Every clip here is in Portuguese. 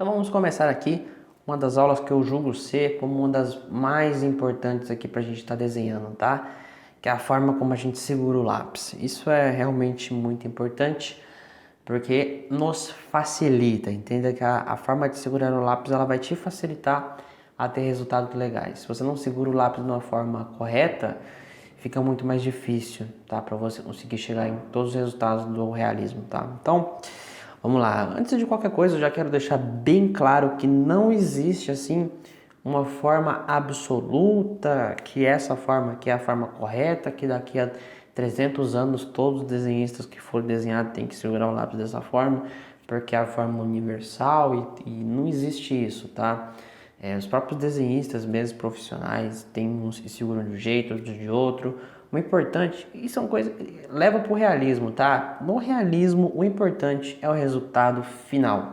Então vamos começar aqui uma das aulas que eu julgo ser como uma das mais importantes aqui para a gente estar desenhando, tá? Que é a forma como a gente segura o lápis. Isso é realmente muito importante porque nos facilita, entenda que a forma de segurar o lápis ela vai te facilitar a ter resultados legais. Se você não segura o lápis de uma forma correta, fica muito mais difícil, tá? Para você conseguir chegar em todos os resultados do realismo, tá? Então, vamos lá. Antes de qualquer coisa, eu já quero deixar bem claro que não existe assim uma forma absoluta, que essa forma que é a forma correta, que daqui a 300 anos todos os desenhistas que forem desenhar têm que segurar o lápis dessa forma, porque é a forma universal e não existe isso, tá? Os próprios desenhistas, mesmo profissionais, tem uns que seguram de um jeito, outros de outro. O importante, e são coisas, leva para o realismo, tá? No realismo, o importante é o resultado final.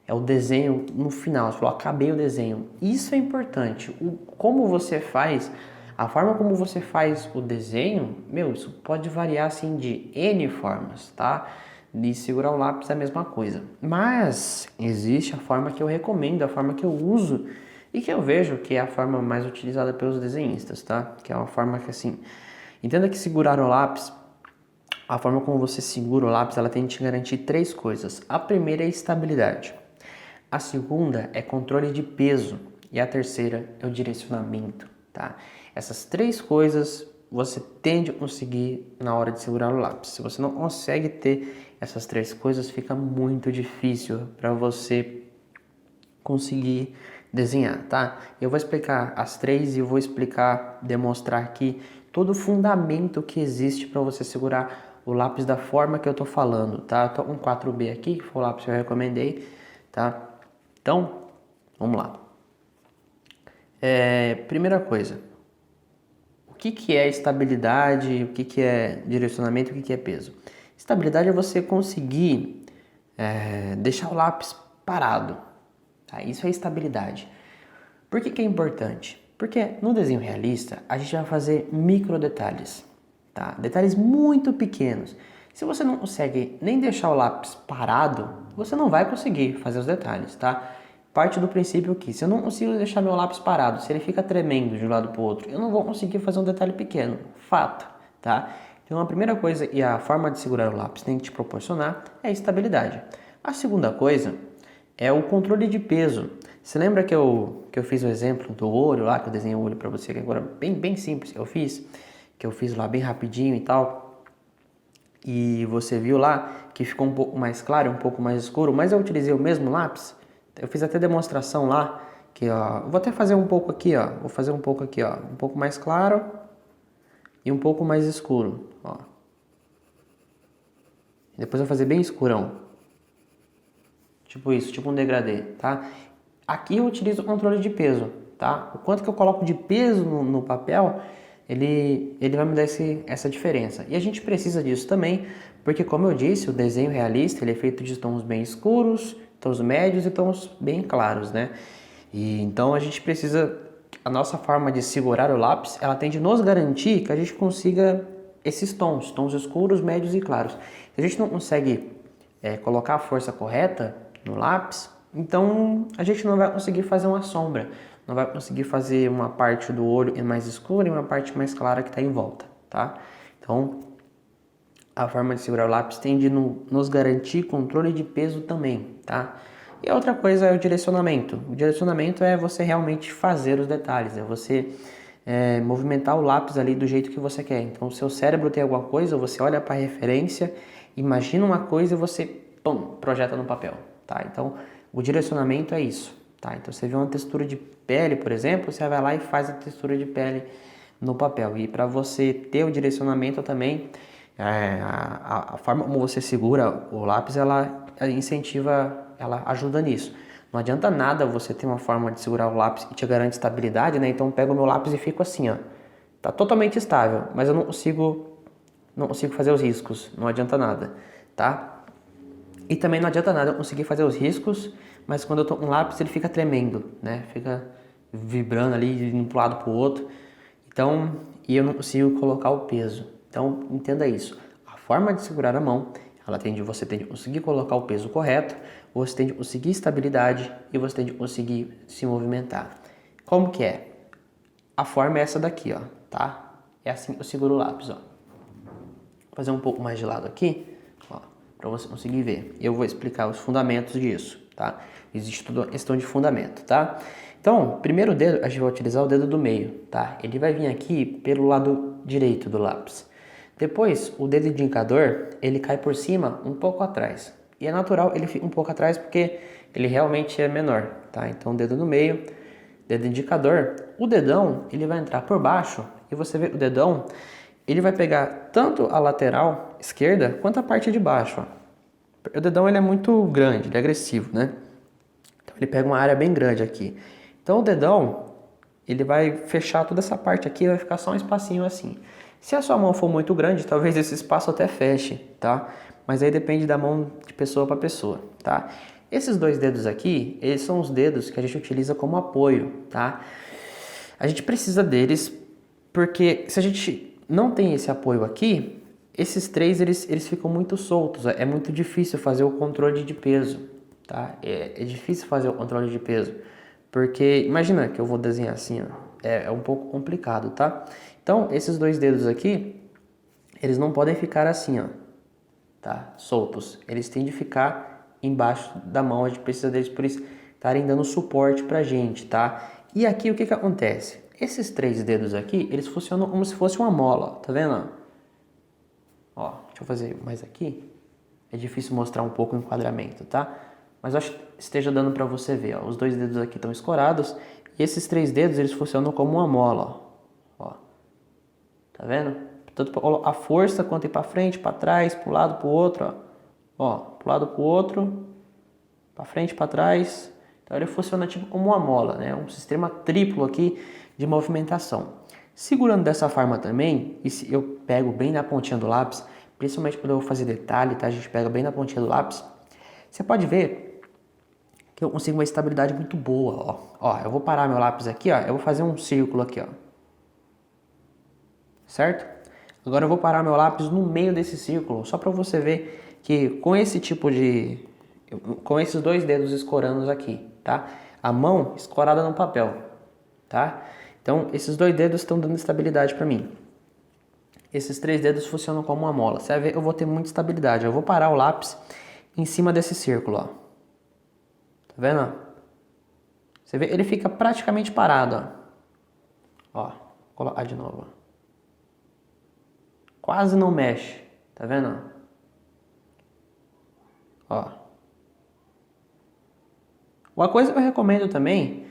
É o desenho no final. Você falou, acabei o desenho. Isso é importante. Como você faz, a forma como você faz o desenho, isso pode variar assim de N formas, tá? De segurar o lápis é a mesma coisa. Mas existe a forma que eu recomendo, a forma que eu uso e que eu vejo que é a forma mais utilizada pelos desenhistas, tá? Que é uma forma que assim, entenda que segurar o lápis, a forma como você segura o lápis, ela tem que te garantir três coisas. A primeira é estabilidade. A segunda é controle de peso e a terceira é o direcionamento, tá? Essas três coisas você tende a conseguir na hora de segurar o lápis. Se você não consegue ter essas três coisas, fica muito difícil para você conseguir desenhar, tá? Eu vou explicar as três e eu vou explicar, demonstrar aqui todo o fundamento que existe para você segurar o lápis da forma que eu tô falando, tá? Eu tô com 4B aqui, que foi o lápis que eu recomendei, tá? Então, vamos lá. Primeira coisa, o que é estabilidade, o que é direcionamento, o que é peso? Estabilidade é você conseguir deixar o lápis parado, tá? Isso é estabilidade. Por que é importante? Porque no desenho realista a gente vai fazer micro detalhes, tá? Detalhes muito pequenos. Se você não consegue nem deixar o lápis parado, você não vai conseguir fazer os detalhes, tá? Parte do princípio que se eu não consigo deixar meu lápis parado, se ele fica tremendo de um lado para o outro, eu não vou conseguir fazer um detalhe pequeno. Fato, tá? Então a primeira coisa e a forma de segurar o lápis tem que te proporcionar é a estabilidade. A segunda coisa é o controle de peso. Você lembra que eu fiz o exemplo do olho lá, que eu desenhei o olho para você, que agora bem simples que eu fiz lá bem rapidinho e tal. E você viu lá que ficou um pouco mais claro, um pouco mais escuro, mas eu utilizei o mesmo lápis. Eu fiz até demonstração lá, que ó, vou até fazer um pouco aqui, ó. Vou fazer um pouco aqui, ó, um pouco mais claro e um pouco mais escuro, ó. Depois eu vou fazer bem escurão. Tipo isso, tipo um degradê, tá? Aqui eu utilizo o controle de peso, tá? O quanto que eu coloco de peso no papel, ele vai me dar essa diferença. E a gente precisa disso também, porque como eu disse, o desenho realista ele é feito de tons bem escuros, tons médios e tons bem claros, né? E então a gente precisa, a nossa forma de segurar o lápis, ela tem de nos garantir que a gente consiga esses tons escuros, médios e claros. Se a gente não consegue colocar a força correta no lápis, então a gente não vai conseguir fazer uma sombra, não vai conseguir fazer uma parte do olho mais escura e uma parte mais clara que está em volta, tá? Então a forma de segurar o lápis tem de nos garantir controle de peso também, tá? E a outra coisa é o direcionamento. O direcionamento é você realmente fazer os detalhes, é você movimentar o lápis ali do jeito que você quer. Então, o seu cérebro tem alguma coisa, você olha para a referência, imagina uma coisa e você, projeta no papel, tá? Então, o direcionamento é isso, tá? Então, você vê uma textura de pele, por exemplo, você vai lá e faz a textura de pele no papel. E para você ter o direcionamento também, a forma como você segura o lápis, ela incentiva, ela ajuda nisso. Não adianta nada você ter uma forma de segurar o lápis e te garante estabilidade, né? Então, eu pego o meu lápis e fico assim, ó. Tá totalmente estável, mas eu não consigo fazer os riscos, não adianta nada, tá? E também não adianta nada eu conseguir fazer os riscos, mas quando eu tô com o lápis ele fica tremendo, né? Fica vibrando ali de um lado pro outro. Então, e eu não consigo colocar o peso. Então, entenda isso. A forma de segurar a mão, você tem de conseguir colocar o peso correto, você tem de conseguir estabilidade e você tem de conseguir se movimentar. Como que é? A forma é essa daqui, ó, tá? É assim que eu seguro o lápis, ó. Vou fazer um pouco mais de lado aqui, ó, para você conseguir ver. Eu vou explicar os fundamentos disso, tá? Existe toda uma questão de fundamento, tá? Então, primeiro dedo, a gente vai utilizar o dedo do meio, tá? Ele vai vir aqui pelo lado direito do lápis. Depois, o dedo indicador, ele cai por cima um pouco atrás. E é natural ele fica um pouco atrás porque ele realmente é menor, tá? Então, o dedo no meio, dedo indicador, o dedão, ele vai entrar por baixo e você vê o dedão, ele vai pegar tanto a lateral esquerda quanto a parte de baixo, ó. O dedão, ele é muito grande, ele é agressivo, né? Então, ele pega uma área bem grande aqui. Então, o dedão, ele vai fechar toda essa parte aqui e vai ficar só um espacinho assim. Se a sua mão for muito grande, talvez esse espaço até feche, tá? Mas aí depende da mão de pessoa para pessoa, tá? Esses dois dedos aqui, eles são os dedos que a gente utiliza como apoio, tá? A gente precisa deles porque se a gente não tem esse apoio aqui, esses três, eles ficam muito soltos. É muito difícil fazer o controle de peso, tá? É difícil fazer o controle de peso. Porque, imagina que eu vou desenhar assim, ó. É um pouco complicado, tá? Então, esses dois dedos aqui, eles não podem ficar assim, ó, tá? Soltos. Eles têm de ficar embaixo da mão, a gente precisa deles por isso estarem dando suporte pra gente, tá? E aqui o que que acontece? Esses três dedos aqui, eles funcionam como se fosse uma mola, ó, tá vendo? Ó, deixa eu fazer mais aqui. É difícil mostrar um pouco o enquadramento, tá? Mas eu acho que esteja dando pra você ver, ó. Os dois dedos aqui estão escorados e esses três dedos, eles funcionam como uma mola, ó. Tá vendo? Tanto a força quanto ir para frente, para trás, para um lado, para o outro, ó, para um lado, para o outro, para frente, para trás. Então ele funciona tipo como uma mola, né? Um sistema triplo aqui de movimentação. Segurando dessa forma também, e se eu pego bem na pontinha do lápis, principalmente quando eu vou fazer detalhe, tá? A gente pega bem na pontinha do lápis. Você pode ver que eu consigo uma estabilidade muito boa, ó. Ó, eu vou parar meu lápis aqui, ó. Eu vou fazer um círculo aqui, ó. Certo? Agora eu vou parar meu lápis no meio desse círculo, só para você ver que com esse tipo de... com esses dois dedos escorando aqui, tá? A mão escorada no papel, tá? Então, esses dois dedos estão dando estabilidade para mim. Esses três dedos funcionam como uma mola. Você vai ver, eu vou ter muita estabilidade. Eu vou parar o lápis em cima desse círculo, ó. Tá vendo? Você vê, ele fica praticamente parado, ó. Ó, vou colocar de novo, ó. Quase não mexe, tá vendo? Ó. Uma coisa que eu recomendo também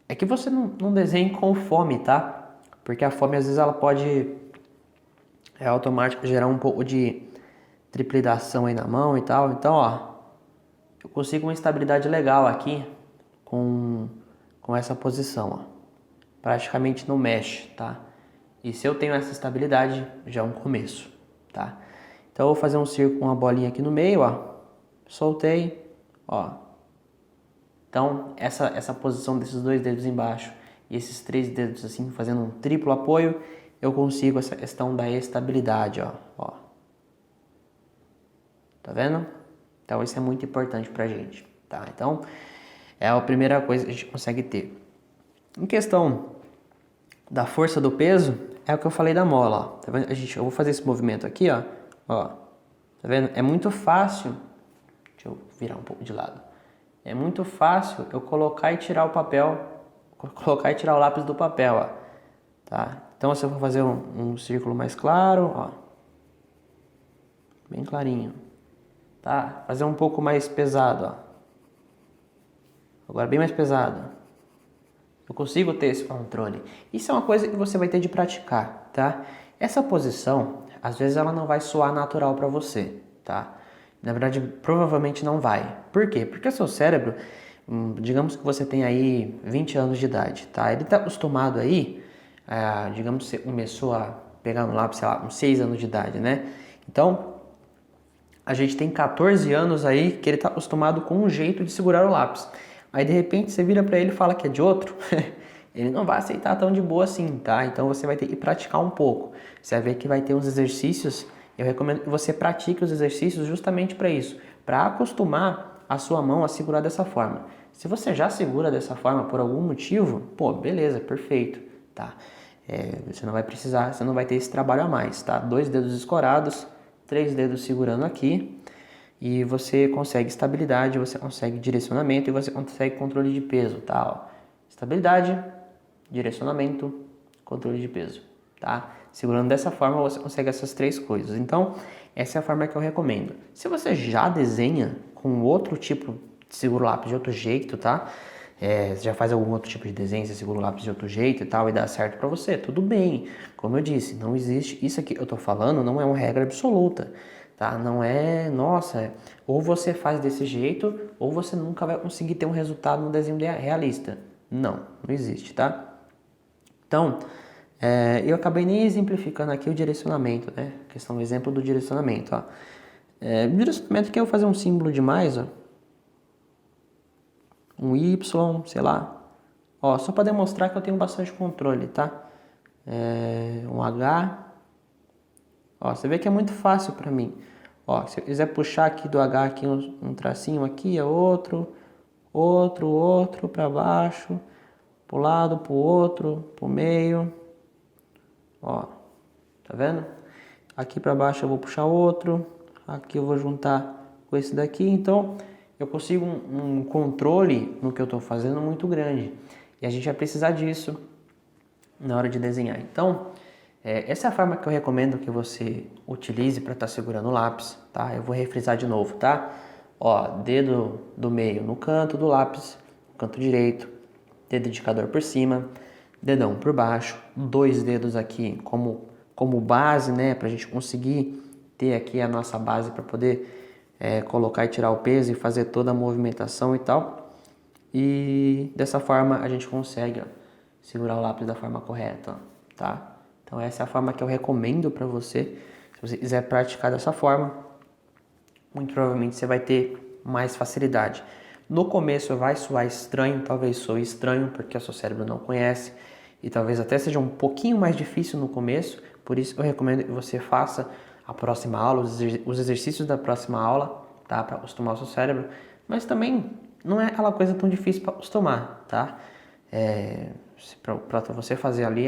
é que você não desenhe com fome, tá? Porque a fome às vezes ela pode automático gerar um pouco de triplidação aí na mão e tal. Então, ó, eu consigo uma estabilidade legal aqui com essa posição, ó. Praticamente não mexe, tá? E se eu tenho essa estabilidade, já é um começo, tá? Então eu vou fazer um círculo com uma bolinha aqui no meio, ó. Soltei, ó. Então essa posição desses dois dedos embaixo e esses três dedos assim, fazendo um triplo apoio, eu consigo essa questão da estabilidade, ó. Tá vendo? Então isso é muito importante pra gente, tá? Então é a primeira coisa que a gente consegue ter. Em questão da força do peso, é o que eu falei da mola, ó. Tá vendo? Eu vou fazer esse movimento aqui, ó. Tá vendo? É muito fácil. Deixa eu virar um pouco de lado. É muito fácil eu colocar e tirar o papel, colocar e tirar o lápis do papel, ó. Tá? Então se eu for fazer um círculo mais claro, ó. Bem clarinho. Tá? Fazer um pouco mais pesado, ó. Agora bem mais pesado. Eu consigo ter esse controle. Isso é uma coisa que você vai ter de praticar, tá? Essa posição, às vezes ela não vai soar natural para você, tá? Na verdade, provavelmente não vai. Por quê? Porque o seu cérebro, digamos que você tem aí 20 anos de idade, tá? Ele tá acostumado aí, digamos que você começou a pegar no lápis, sei lá, com 6 anos de idade, né? Então, a gente tem 14 anos aí que ele tá acostumado com um jeito de segurar o lápis. Aí de repente você vira para ele e fala que é de outro, ele não vai aceitar tão de boa assim, tá? Então você vai ter que praticar um pouco. Você vai ver que vai ter uns exercícios, eu recomendo que você pratique os exercícios justamente para isso, para acostumar a sua mão a segurar dessa forma. Se você já segura dessa forma por algum motivo, pô, beleza, perfeito, tá? Você não vai precisar, você não vai ter esse trabalho a mais, tá? 2 dedos escorados, 3 dedos segurando aqui e você consegue estabilidade, você consegue direcionamento e você consegue controle de peso, tá? Ó, estabilidade, direcionamento, controle de peso, tá? Segurando dessa forma você consegue essas 3 coisas. Então, essa é a forma que eu recomendo. Se você já desenha com outro tipo de seguro lápis de outro jeito, tá? Você já faz algum outro tipo de desenho, você segura o lápis de outro jeito e tal, e dá certo para você, tudo bem. Como eu disse, não existe, isso aqui que eu tô falando não é uma regra absoluta, tá? Não é, nossa, ou você faz desse jeito, ou você nunca vai conseguir ter um resultado no desenho realista. Não existe, tá? Então, eu acabei nem exemplificando aqui o direcionamento, né? Questão do exemplo do direcionamento, ó. O direcionamento que eu vou fazer um símbolo de mais, ó. Um Y, sei lá. Ó, só para demonstrar que eu tenho bastante controle, tá? Um H. Ó, você vê que é muito fácil para mim. Ó, se eu quiser puxar aqui do H aqui um tracinho aqui, é outro para baixo, pro lado, pro outro, pro meio. Ó, tá vendo? Aqui para baixo eu vou puxar outro, aqui eu vou juntar com esse daqui, então eu consigo um controle no que eu estou fazendo muito grande. E a gente vai precisar disso na hora de desenhar. Então, essa é a forma que eu recomendo que você utilize para estar segurando o lápis, tá? Eu vou refrisar de novo, tá? Ó, dedo do meio no canto do lápis, canto direito, dedo indicador por cima, dedão por baixo, 2 dedos aqui como base, né? Para a gente conseguir ter aqui a nossa base para poder colocar e tirar o peso e fazer toda a movimentação e tal. E dessa forma a gente consegue segurar o lápis da forma correta, tá? Então essa é a forma que eu recomendo para você. Se você quiser praticar dessa forma, muito provavelmente você vai ter mais facilidade. No começo vai soar estranho, talvez soe estranho porque o seu cérebro não conhece e talvez até seja um pouquinho mais difícil no começo, por isso eu recomendo que você faça a próxima aula, os exercícios da próxima aula, tá? Para acostumar o seu cérebro, mas também não é aquela coisa tão difícil para acostumar, tá? Para você fazer ali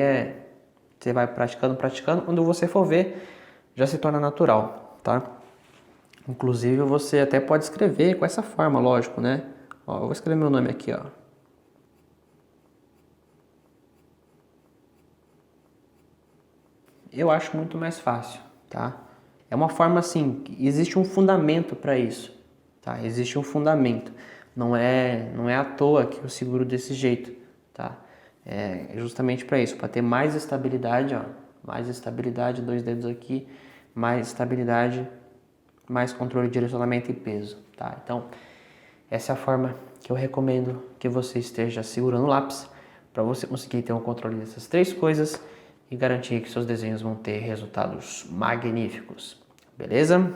você vai praticando, quando você for ver, já se torna natural, tá? Inclusive você até pode escrever com essa forma, lógico, né? Ó, eu vou escrever meu nome aqui, ó. Eu acho muito mais fácil, tá? É uma forma assim, existe um fundamento para isso, tá? Existe um fundamento. Não é à toa que eu seguro desse jeito, tá? É justamente para isso, para ter mais estabilidade, ó. Mais estabilidade, 2 dedos aqui, mais estabilidade, mais controle de direcionamento e peso, tá? Então, essa é a forma que eu recomendo que você esteja segurando o lápis para você conseguir ter um controle dessas 3 coisas e garantir que seus desenhos vão ter resultados magníficos, beleza?